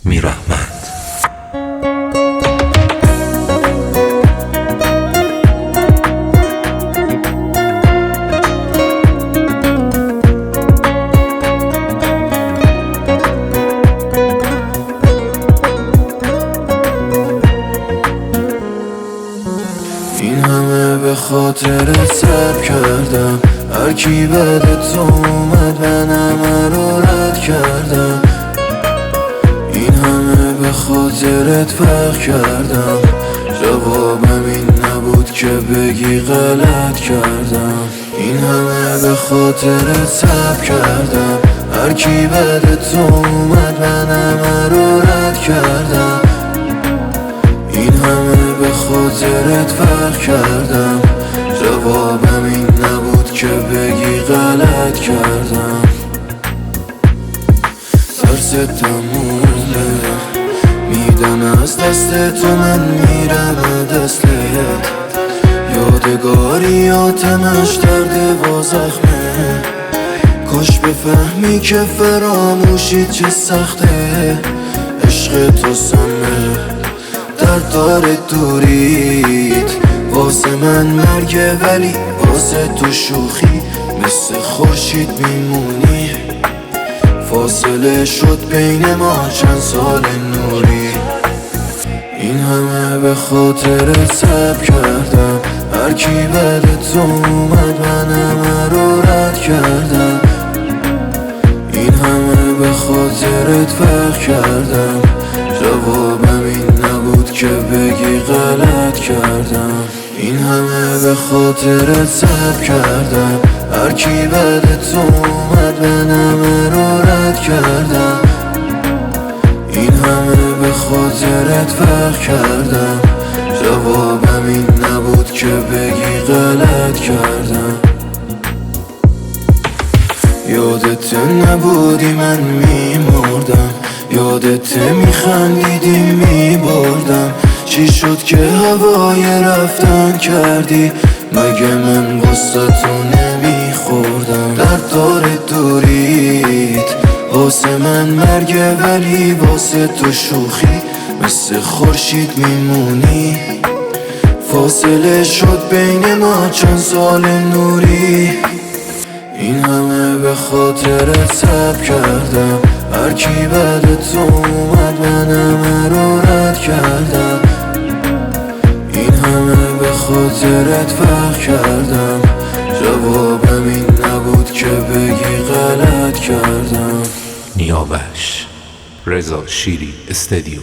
میرحمد. این همه به خاطرت صبر کردم، هر کی بعد تو اومد من همه رو رد کردم. این همه به خاطرت فرق کردم، جوابم این نبود که بگی غلط کردم. این همه به خاطرت صبر کردم، هر کی بعد تو اومد من همه رو رد کردم. این همه به خاطرت فرق کردم، جوابم این نبود که بگی غلط کردم. ترستم مرده، میدم از دست تو من میرم دستت. یادگاریاتمش درده و زخمه، کاش بفهمی که فراموشی چه سخته. عشق تو سمه در دار دوریت، واسه من مرگه ولی واسه تو شوخی. مثل خورشید میمونی، فاصله شد بین ما چند سال نوری. این همه به خاطرت صبر کردم، هر کی بعد تو اومد من همه رو رد کردم. این همه به خاطرت فرق کردم، جوابم این نبود که بگی غلط کردم. این همه به خاطرت صبر کردم، هر کی بعد تو اومد من همه رو رد کردم. این همه به خاطرت فرق کردم، جوابم این نبود که بگی غلط کردم. یادت نبودی من میمردم، یادت میخندیدی میبردم. چی شد که هوای رفتن کردی؟ مگه من واسه تو نمیخوردم؟ در دار دوریت، واسه من مرگه ولی واسه تو شوخی. مثل خورشید میمونی، فاصله شد بین ما چند سال نوری. این همه به خاطرت صبر کردم، هر کی بعد تو اومد من همه رو رد کردم. این همه به خاطرت فرق کردم، جوابم این نبود که بگی غلط کردم. نیابش رضا شیری استدیو.